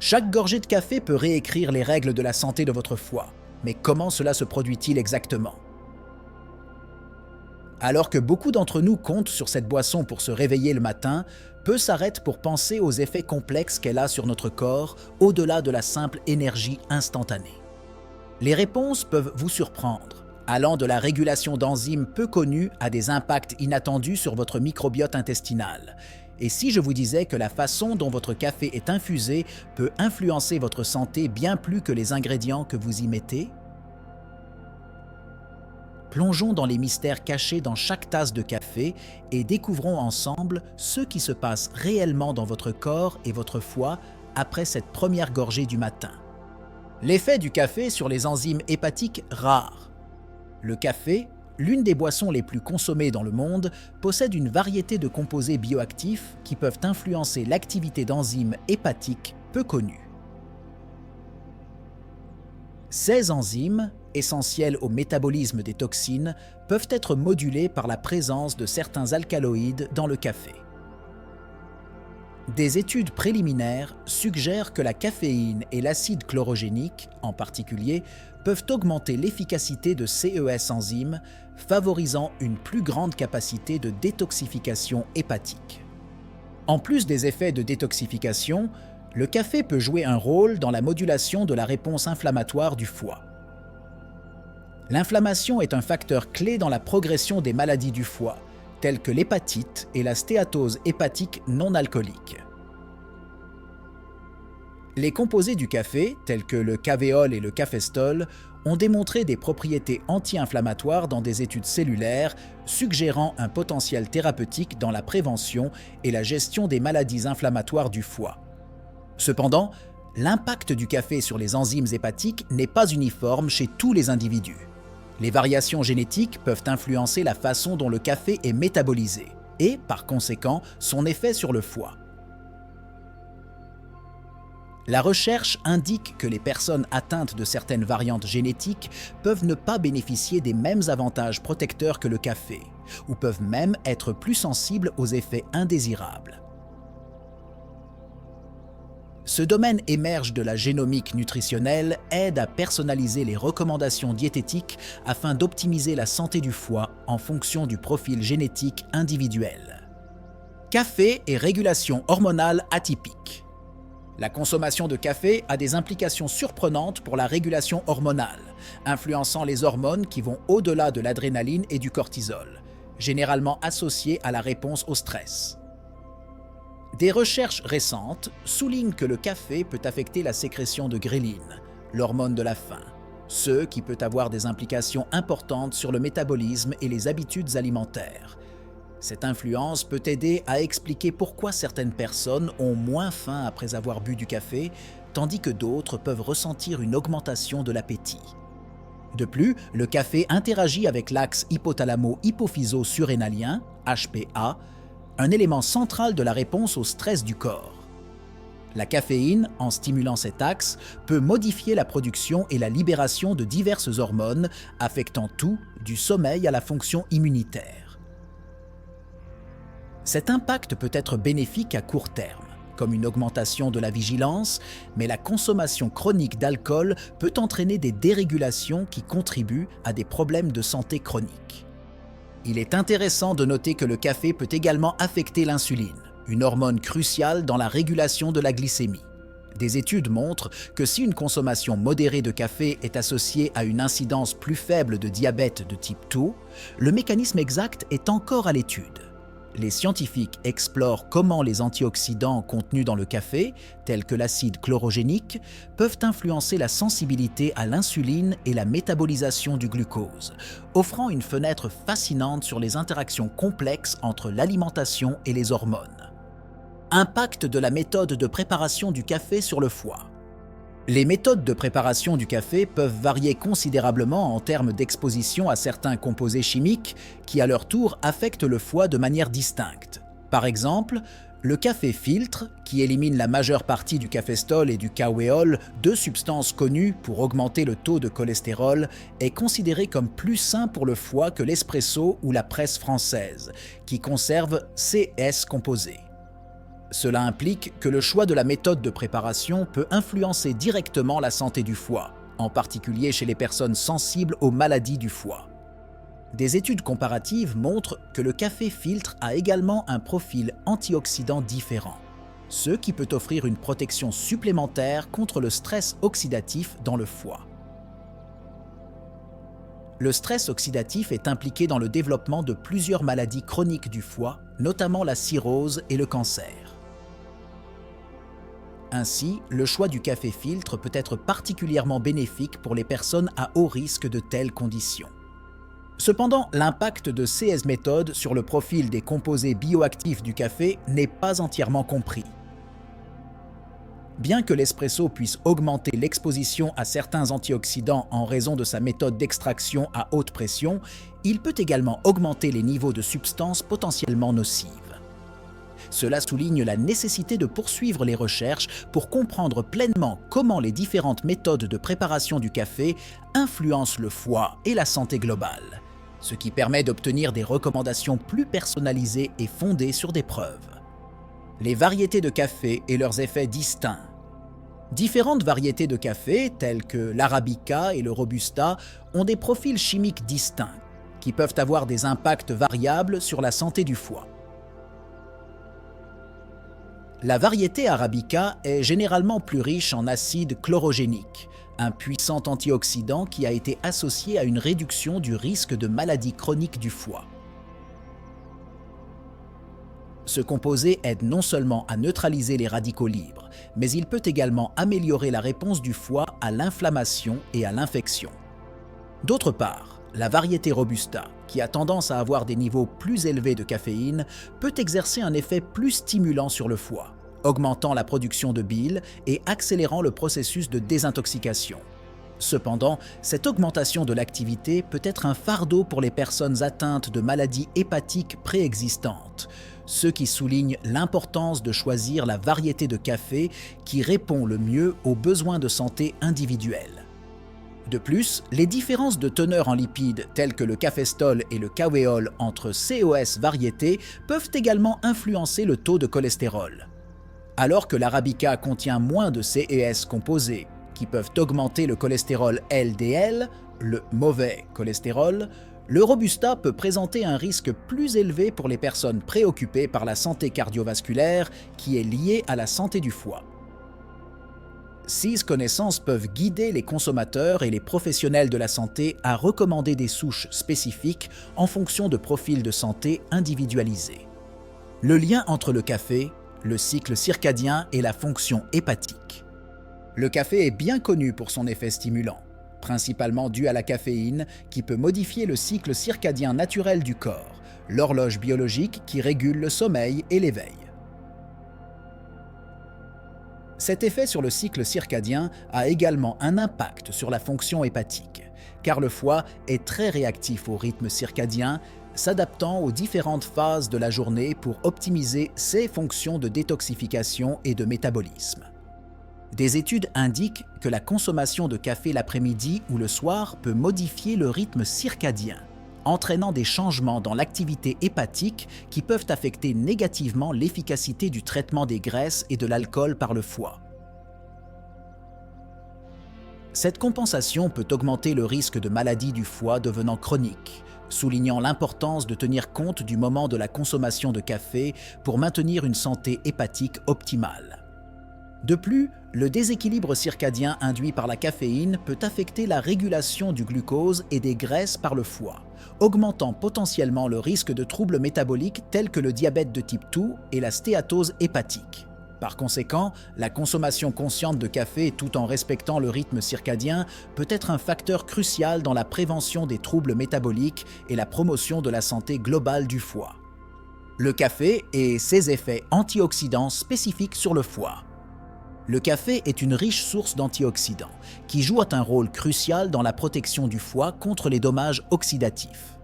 Chaque gorgée de café peut réécrire les règles de la santé de votre foie. Mais comment cela se produit-il exactement? Alors que beaucoup d'entre nous comptent sur cette boisson pour se réveiller le matin, peu s'arrêtent pour penser aux effets complexes qu'elle a sur notre corps, au-delà de la simple énergie instantanée. Les réponses peuvent vous surprendre, allant de la régulation d'enzymes peu connues à des impacts inattendus sur votre microbiote intestinal. Et si je vous disais que la façon dont votre café est infusé peut influencer votre santé bien plus que les ingrédients que vous y mettez? Plongeons dans les mystères cachés dans chaque tasse de café et découvrons ensemble ce qui se passe réellement dans votre corps et votre foie après cette première gorgée du matin. L'effet du café sur les enzymes hépatiques rares. Le café, l'une des boissons les plus consommées dans le monde, possède une variété de composés bioactifs qui peuvent influencer l'activité d'enzymes hépatiques peu connues. Ces enzymes, essentielles au métabolisme des toxines, peuvent être modulées par la présence de certains alcaloïdes dans le café. Des études préliminaires suggèrent que la caféine et l'acide chlorogénique, en particulier, peuvent augmenter l'efficacité de ces enzymes, favorisant une plus grande capacité de détoxification hépatique. En plus des effets de détoxification, le café peut jouer un rôle dans la modulation de la réponse inflammatoire du foie. L'inflammation est un facteur clé dans la progression des maladies du foie, telles que l'hépatite et la stéatose hépatique non alcoolique. Les composés du café, tels que le cavéol et le cafestol, ont démontré des propriétés anti-inflammatoires dans des études cellulaires, suggérant un potentiel thérapeutique dans la prévention et la gestion des maladies inflammatoires du foie. Cependant, l'impact du café sur les enzymes hépatiques n'est pas uniforme chez tous les individus. Les variations génétiques peuvent influencer la façon dont le café est métabolisé et, par conséquent, son effet sur le foie. La recherche indique que les personnes atteintes de certaines variantes génétiques peuvent ne pas bénéficier des mêmes avantages protecteurs que le café, ou peuvent même être plus sensibles aux effets indésirables. Ce domaine émerge de la génomique nutritionnelle, aide à personnaliser les recommandations diététiques afin d'optimiser la santé du foie en fonction du profil génétique individuel. Café et régulation hormonale atypique. La consommation de café a des implications surprenantes pour la régulation hormonale, influençant les hormones qui vont au-delà de l'adrénaline et du cortisol, généralement associées à la réponse au stress. Des recherches récentes soulignent que le café peut affecter la sécrétion de ghrelin, l'hormone de la faim, ce qui peut avoir des implications importantes sur le métabolisme et les habitudes alimentaires. Cette influence peut aider à expliquer pourquoi certaines personnes ont moins faim après avoir bu du café, tandis que d'autres peuvent ressentir une augmentation de l'appétit. De plus, le café interagit avec l'axe hypothalamo-hypophyso-surrénalien, HPA, un élément central de la réponse au stress du corps. La caféine, en stimulant cet axe, peut modifier la production et la libération de diverses hormones, affectant tout, du sommeil à la fonction immunitaire. Cet impact peut être bénéfique à court terme, comme une augmentation de la vigilance, mais la consommation chronique d'alcool peut entraîner des dérégulations qui contribuent à des problèmes de santé chroniques. Il est intéressant de noter que le café peut également affecter l'insuline, une hormone cruciale dans la régulation de la glycémie. Des études montrent que si une consommation modérée de café est associée à une incidence plus faible de diabète de type 2, le mécanisme exact est encore à l'étude. Les scientifiques explorent comment les antioxydants contenus dans le café, tels que l'acide chlorogénique, peuvent influencer la sensibilité à l'insuline et la métabolisation du glucose, offrant une fenêtre fascinante sur les interactions complexes entre l'alimentation et les hormones. Impact de la méthode de préparation du café sur le foie. Les méthodes de préparation du café peuvent varier considérablement en termes d'exposition à certains composés chimiques qui, à leur tour, affectent le foie de manière distincte. Par exemple, le café filtre, qui élimine la majeure partie du cafestol et du cavéol, deux substances connues pour augmenter le taux de cholestérol, est considéré comme plus sain pour le foie que l'espresso ou la presse française, qui conserve CS composés. Cela implique que le choix de la méthode de préparation peut influencer directement la santé du foie, en particulier chez les personnes sensibles aux maladies du foie. Des études comparatives montrent que le café filtre a également un profil antioxydant différent, ce qui peut offrir une protection supplémentaire contre le stress oxydatif dans le foie. Le stress oxydatif est impliqué dans le développement de plusieurs maladies chroniques du foie, notamment la cirrhose et le cancer. Ainsi, le choix du café filtre peut être particulièrement bénéfique pour les personnes à haut risque de telles conditions. Cependant, l'impact de ces méthodes sur le profil des composés bioactifs du café n'est pas entièrement compris. Bien que l'espresso puisse augmenter l'exposition à certains antioxydants en raison de sa méthode d'extraction à haute pression, il peut également augmenter les niveaux de substances potentiellement nocives. Cela souligne la nécessité de poursuivre les recherches pour comprendre pleinement comment les différentes méthodes de préparation du café influencent le foie et la santé globale, ce qui permet d'obtenir des recommandations plus personnalisées et fondées sur des preuves. Les variétés de café et leurs effets distincts. Différentes variétés de café, telles que l'Arabica et le Robusta, ont des profils chimiques distincts, qui peuvent avoir des impacts variables sur la santé du foie. La variété Arabica est généralement plus riche en acide chlorogénique, un puissant antioxydant qui a été associé à une réduction du risque de maladies chroniques du foie. Ce composé aide non seulement à neutraliser les radicaux libres, mais il peut également améliorer la réponse du foie à l'inflammation et à l'infection. D'autre part, la variété Robusta, qui a tendance à avoir des niveaux plus élevés de caféine, peut exercer un effet plus stimulant sur le foie, augmentant la production de bile et accélérant le processus de désintoxication. Cependant, cette augmentation de l'activité peut être un fardeau pour les personnes atteintes de maladies hépatiques préexistantes, ce qui souligne l'importance de choisir la variété de café qui répond le mieux aux besoins de santé individuels. De plus, les différences de teneur en lipides telles que le cafestol et le kaweol entre COS variétés peuvent également influencer le taux de cholestérol. Alors que l'Arabica contient moins de CES composés, qui peuvent augmenter le cholestérol LDL, le mauvais cholestérol, le Robusta peut présenter un risque plus élevé pour les personnes préoccupées par la santé cardiovasculaire qui est liée à la santé du foie. Ces connaissances peuvent guider les consommateurs et les professionnels de la santé à recommander des souches spécifiques en fonction de profils de santé individualisés. Le lien entre le café, le cycle circadien et la fonction hépatique. Le café est bien connu pour son effet stimulant, principalement dû à la caféine qui peut modifier le cycle circadien naturel du corps, l'horloge biologique qui régule le sommeil et l'éveil. Cet effet sur le cycle circadien a également un impact sur la fonction hépatique, car le foie est très réactif au rythme circadien, s'adaptant aux différentes phases de la journée pour optimiser ses fonctions de détoxification et de métabolisme. Des études indiquent que la consommation de café l'après-midi ou le soir peut modifier le rythme circadien, entraînant des changements dans l'activité hépatique qui peuvent affecter négativement l'efficacité du traitement des graisses et de l'alcool par le foie. Cette compensation peut augmenter le risque de maladies du foie devenant chroniques, soulignant l'importance de tenir compte du moment de la consommation de café pour maintenir une santé hépatique optimale. De plus, le déséquilibre circadien induit par la caféine peut affecter la régulation du glucose et des graisses par le foie, augmentant potentiellement le risque de troubles métaboliques tels que le diabète de type 2 et la stéatose hépatique. Par conséquent, la consommation consciente de café tout en respectant le rythme circadien peut être un facteur crucial dans la prévention des troubles métaboliques et la promotion de la santé globale du foie. Le café et ses effets antioxydants spécifiques sur le foie. Le café est une riche source d'antioxydants qui jouent un rôle crucial dans la protection du foie contre les dommages oxydatifs.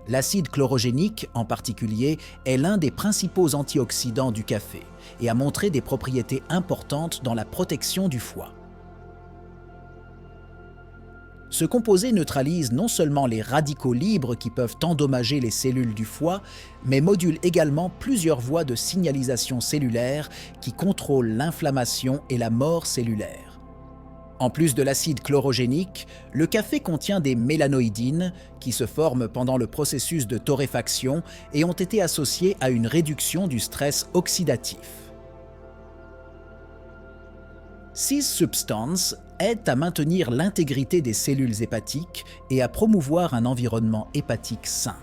L'acide chlorogénique, en particulier, est l'un des principaux antioxydants du café et a montré des propriétés importantes dans la protection du foie. Ce composé neutralise non seulement les radicaux libres qui peuvent endommager les cellules du foie, mais module également plusieurs voies de signalisation cellulaire qui contrôlent l'inflammation et la mort cellulaire. En plus de l'acide chlorogénique, le café contient des mélanoïdines qui se forment pendant le processus de torréfaction et ont été associées à une réduction du stress oxydatif. Ces substances aident à maintenir l'intégrité des cellules hépatiques et à promouvoir un environnement hépatique sain,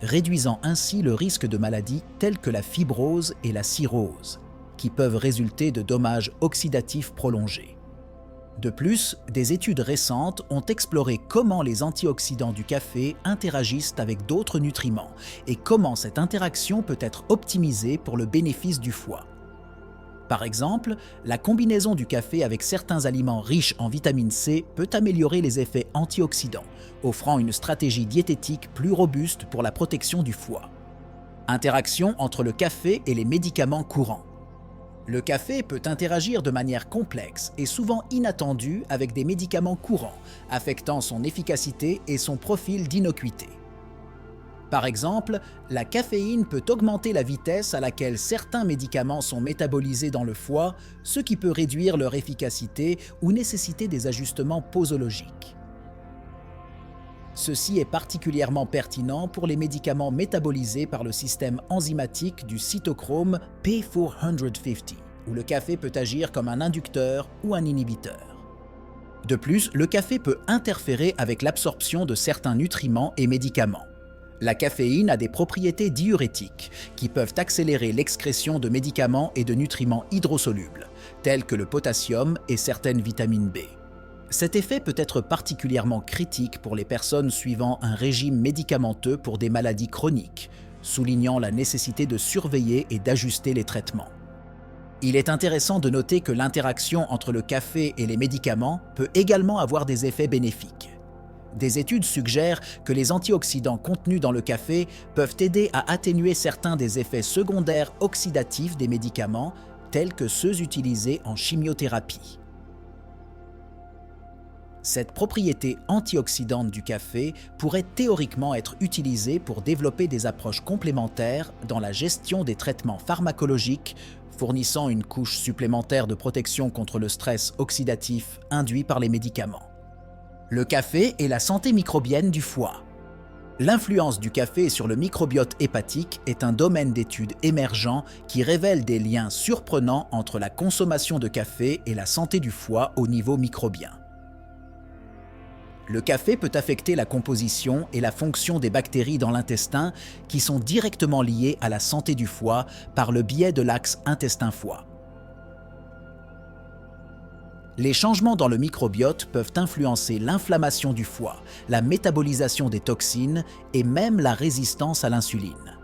réduisant ainsi le risque de maladies telles que la fibrose et la cirrhose, qui peuvent résulter de dommages oxydatifs prolongés. De plus, des études récentes ont exploré comment les antioxydants du café interagissent avec d'autres nutriments et comment cette interaction peut être optimisée pour le bénéfice du foie. Par exemple, la combinaison du café avec certains aliments riches en vitamine C peut améliorer les effets antioxydants, offrant une stratégie diététique plus robuste pour la protection du foie. Interaction entre le café et les médicaments courants. Le café peut interagir de manière complexe et souvent inattendue avec des médicaments courants, affectant son efficacité et son profil d'innocuité. Par exemple, la caféine peut augmenter la vitesse à laquelle certains médicaments sont métabolisés dans le foie, ce qui peut réduire leur efficacité ou nécessiter des ajustements posologiques. Ceci est particulièrement pertinent pour les médicaments métabolisés par le système enzymatique du cytochrome P450, où le café peut agir comme un inducteur ou un inhibiteur. De plus, le café peut interférer avec l'absorption de certains nutriments et médicaments. La caféine a des propriétés diurétiques qui peuvent accélérer l'excrétion de médicaments et de nutriments hydrosolubles, tels que le potassium et certaines vitamines B. Cet effet peut être particulièrement critique pour les personnes suivant un régime médicamenteux pour des maladies chroniques, soulignant la nécessité de surveiller et d'ajuster les traitements. Il est intéressant de noter que l'interaction entre le café et les médicaments peut également avoir des effets bénéfiques. Des études suggèrent que les antioxydants contenus dans le café peuvent aider à atténuer certains des effets secondaires oxydatifs des médicaments, tels que ceux utilisés en chimiothérapie. Cette propriété antioxydante du café pourrait théoriquement être utilisée pour développer des approches complémentaires dans la gestion des traitements pharmacologiques, fournissant une couche supplémentaire de protection contre le stress oxydatif induit par les médicaments. Le café et la santé microbienne du foie. L'influence du café sur le microbiote hépatique est un domaine d'étude émergent qui révèle des liens surprenants entre la consommation de café et la santé du foie au niveau microbien. Le café peut affecter la composition et la fonction des bactéries dans l'intestin qui sont directement liées à la santé du foie par le biais de l'axe intestin-foie. Les changements dans le microbiote peuvent influencer l'inflammation du foie, la métabolisation des toxines et même la résistance à l'insuline.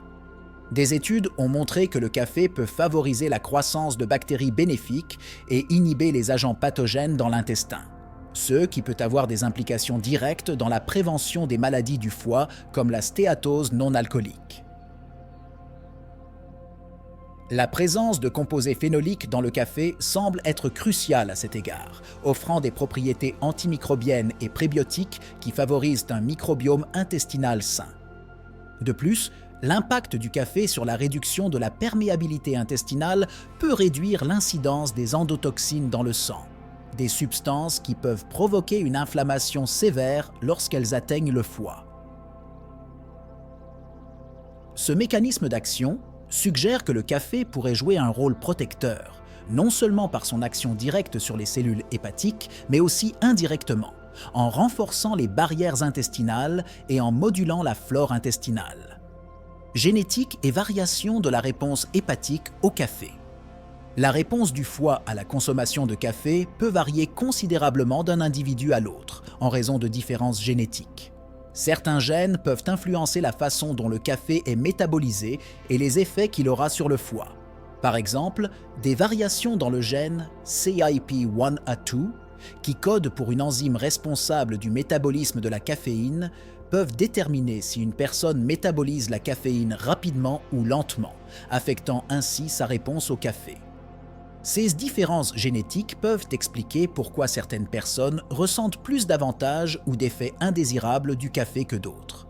Des études ont montré que le café peut favoriser la croissance de bactéries bénéfiques et inhiber les agents pathogènes dans l'intestin, ce qui peut avoir des implications directes dans la prévention des maladies du foie comme la stéatose non alcoolique. La présence de composés phénoliques dans le café semble être cruciale à cet égard, offrant des propriétés antimicrobiennes et prébiotiques qui favorisent un microbiome intestinal sain. De plus, l'impact du café sur la réduction de la perméabilité intestinale peut réduire l'incidence des endotoxines dans le sang, des substances qui peuvent provoquer une inflammation sévère lorsqu'elles atteignent le foie. Ce mécanisme d'action suggère que le café pourrait jouer un rôle protecteur, non seulement par son action directe sur les cellules hépatiques, mais aussi indirectement, en renforçant les barrières intestinales et en modulant la flore intestinale. Génétique et variation de la réponse hépatique au café. La réponse du foie à la consommation de café peut varier considérablement d'un individu à l'autre, en raison de différences génétiques. Certains gènes peuvent influencer la façon dont le café est métabolisé et les effets qu'il aura sur le foie. Par exemple, des variations dans le gène CYP1A2, qui code pour une enzyme responsable du métabolisme de la caféine, peuvent déterminer si une personne métabolise la caféine rapidement ou lentement, affectant ainsi sa réponse au café. Ces différences génétiques peuvent expliquer pourquoi certaines personnes ressentent plus d'avantages ou d'effets indésirables du café que d'autres.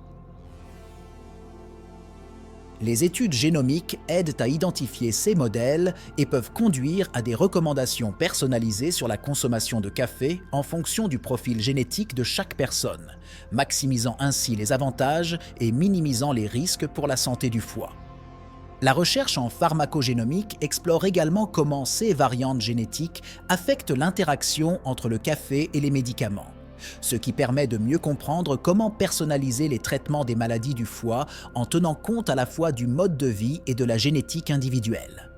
Les études génomiques aident à identifier ces modèles et peuvent conduire à des recommandations personnalisées sur la consommation de café en fonction du profil génétique de chaque personne, maximisant ainsi les avantages et minimisant les risques pour la santé du foie. La recherche en pharmacogénomique explore également comment ces variantes génétiques affectent l'interaction entre le café et les médicaments, ce qui permet de mieux comprendre comment personnaliser les traitements des maladies du foie en tenant compte à la fois du mode de vie et de la génétique individuelle.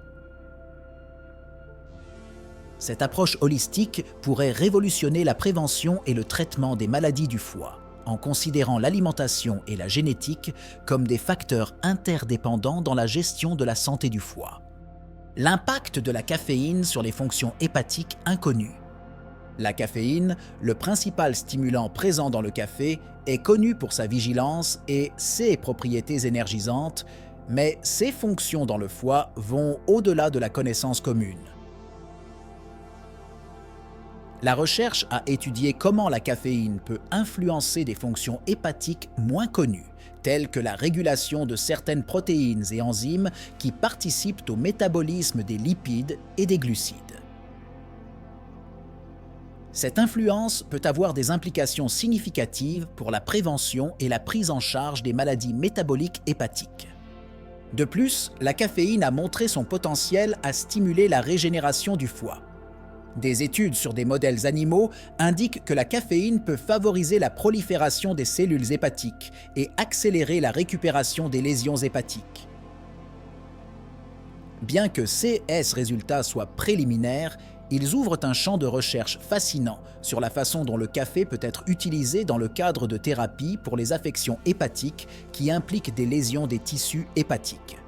Cette approche holistique pourrait révolutionner la prévention et le traitement des maladies du foie, en considérant l'alimentation et la génétique comme des facteurs interdépendants dans la gestion de la santé du foie. L'impact de la caféine sur les fonctions hépatiques inconnues. La caféine, le principal stimulant présent dans le café, est connu pour sa vigilance et ses propriétés énergisantes, mais ses fonctions dans le foie vont au-delà de la connaissance commune. La recherche a étudié comment la caféine peut influencer des fonctions hépatiques moins connues, telles que la régulation de certaines protéines et enzymes qui participent au métabolisme des lipides et des glucides. Cette influence peut avoir des implications significatives pour la prévention et la prise en charge des maladies métaboliques hépatiques. De plus, la caféine a montré son potentiel à stimuler la régénération du foie. Des études sur des modèles animaux indiquent que la caféine peut favoriser la prolifération des cellules hépatiques et accélérer la récupération des lésions hépatiques. Bien que ces résultats soient préliminaires, ils ouvrent un champ de recherche fascinant sur la façon dont le café peut être utilisé dans le cadre de thérapies pour les affections hépatiques qui impliquent des lésions des tissus hépatiques.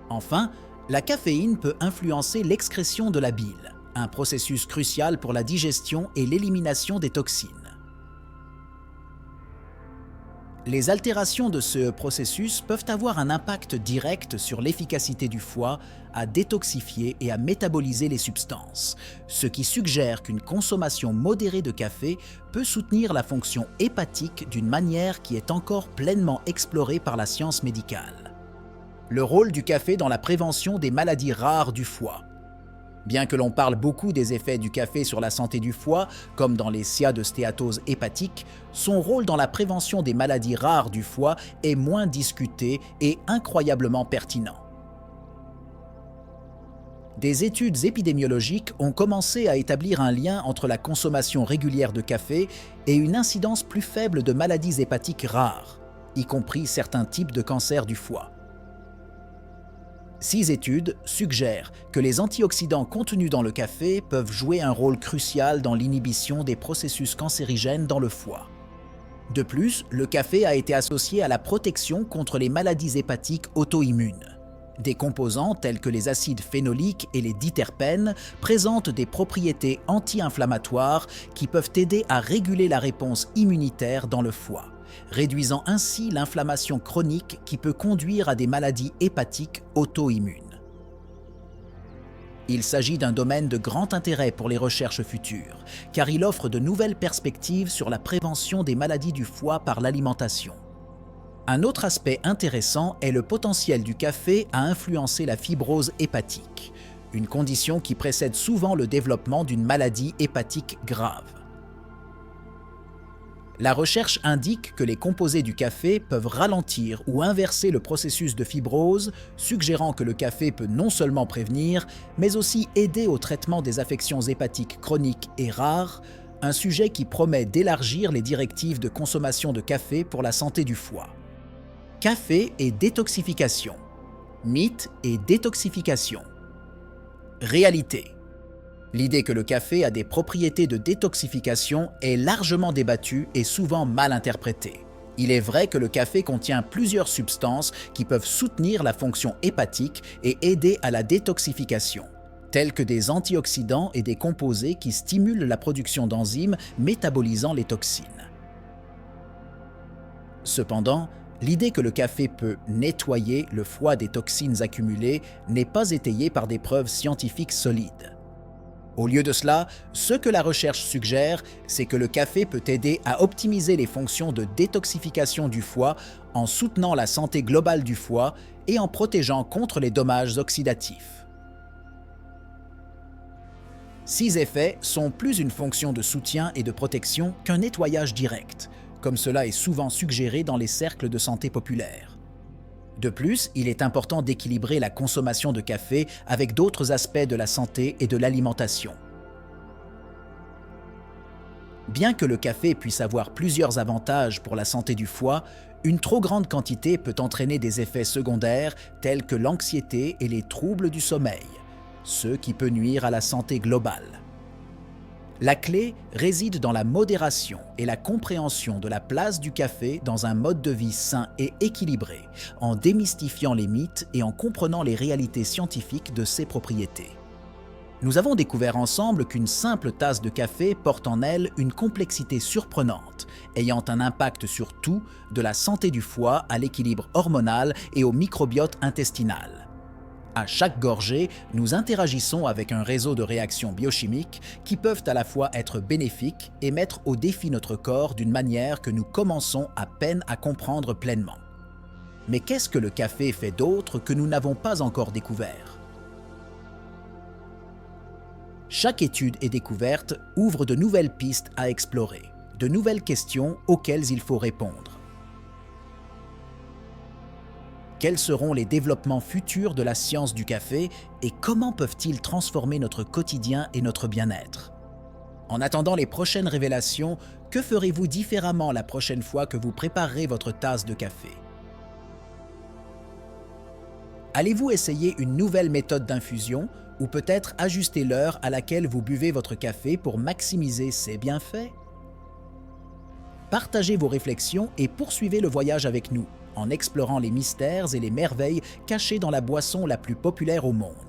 Enfin, la caféine peut influencer l'excrétion de la bile, un processus crucial pour la digestion et l'élimination des toxines. Les altérations de ce processus peuvent avoir un impact direct sur l'efficacité du foie à détoxifier et à métaboliser les substances, ce qui suggère qu'une consommation modérée de café peut soutenir la fonction hépatique d'une manière qui est encore pleinement explorée par la science médicale. Le rôle du café dans la prévention des maladies rares du foie. Bien que l'on parle beaucoup des effets du café sur la santé du foie, comme dans les cas de stéatose hépatique, son rôle dans la prévention des maladies rares du foie est moins discuté et incroyablement pertinent. Des études épidémiologiques ont commencé à établir un lien entre la consommation régulière de café et une incidence plus faible de maladies hépatiques rares, y compris certains types de cancers du foie. 6 études suggèrent que les antioxydants contenus dans le café peuvent jouer un rôle crucial dans l'inhibition des processus cancérigènes dans le foie. De plus, le café a été associé à la protection contre les maladies hépatiques auto-immunes. Des composants tels que les acides phénoliques et les diterpènes présentent des propriétés anti-inflammatoires qui peuvent aider à réguler la réponse immunitaire dans le foie, réduisant ainsi l'inflammation chronique qui peut conduire à des maladies hépatiques auto-immunes. Il s'agit d'un domaine de grand intérêt pour les recherches futures, car il offre de nouvelles perspectives sur la prévention des maladies du foie par l'alimentation. Un autre aspect intéressant est le potentiel du café à influencer la fibrose hépatique, une condition qui précède souvent le développement d'une maladie hépatique grave. La recherche indique que les composés du café peuvent ralentir ou inverser le processus de fibrose, suggérant que le café peut non seulement prévenir, mais aussi aider au traitement des affections hépatiques chroniques et rares, un sujet qui promet d'élargir les directives de consommation de café pour la santé du foie. Café et détoxification. Mythe et détoxification. Réalité. L'idée que le café a des propriétés de détoxification est largement débattue et souvent mal interprétée. Il est vrai que le café contient plusieurs substances qui peuvent soutenir la fonction hépatique et aider à la détoxification, tels que des antioxydants et des composés qui stimulent la production d'enzymes métabolisant les toxines. Cependant, L'idée que le café peut nettoyer le foie des toxines accumulées n'est pas étayée par des preuves scientifiques solides. Au lieu de cela, ce que la recherche suggère, c'est que le café peut aider à optimiser les fonctions de détoxification du foie en soutenant la santé globale du foie et en protégeant contre les dommages oxydatifs. Ces effets sont plus une fonction de soutien et de protection qu'un nettoyage direct, comme cela est souvent suggéré dans les cercles de santé populaire. De plus, il est important d'équilibrer la consommation de café avec d'autres aspects de la santé et de l'alimentation. Bien que le café puisse avoir plusieurs avantages pour la santé du foie, une trop grande quantité peut entraîner des effets secondaires tels que l'anxiété et les troubles du sommeil, ce qui peut nuire à la santé globale. La clé réside dans la modération et la compréhension de la place du café dans un mode de vie sain et équilibré, en démystifiant les mythes et en comprenant les réalités scientifiques de ses propriétés. Nous avons découvert ensemble qu'une simple tasse de café porte en elle une complexité surprenante, ayant un impact sur tout, de la santé du foie à l'équilibre hormonal et au microbiote intestinal. À chaque gorgée, nous interagissons avec un réseau de réactions biochimiques qui peuvent à la fois être bénéfiques et mettre au défi notre corps d'une manière que nous commençons à peine à comprendre pleinement. Mais qu'est-ce que le café fait d'autre que nous n'avons pas encore découvert? Chaque étude et découverte ouvre de nouvelles pistes à explorer, de nouvelles questions auxquelles il faut répondre. Quels seront les développements futurs de la science du café et comment peuvent-ils transformer notre quotidien et notre bien-être? En attendant les prochaines révélations, que ferez-vous différemment la prochaine fois que vous préparerez votre tasse de café? Allez-vous essayer une nouvelle méthode d'infusion ou peut-être ajuster l'heure à laquelle vous buvez votre café pour maximiser ses bienfaits? Partagez vos réflexions et poursuivez le voyage avec nous, en explorant les mystères et les merveilles cachées dans la boisson la plus populaire au monde.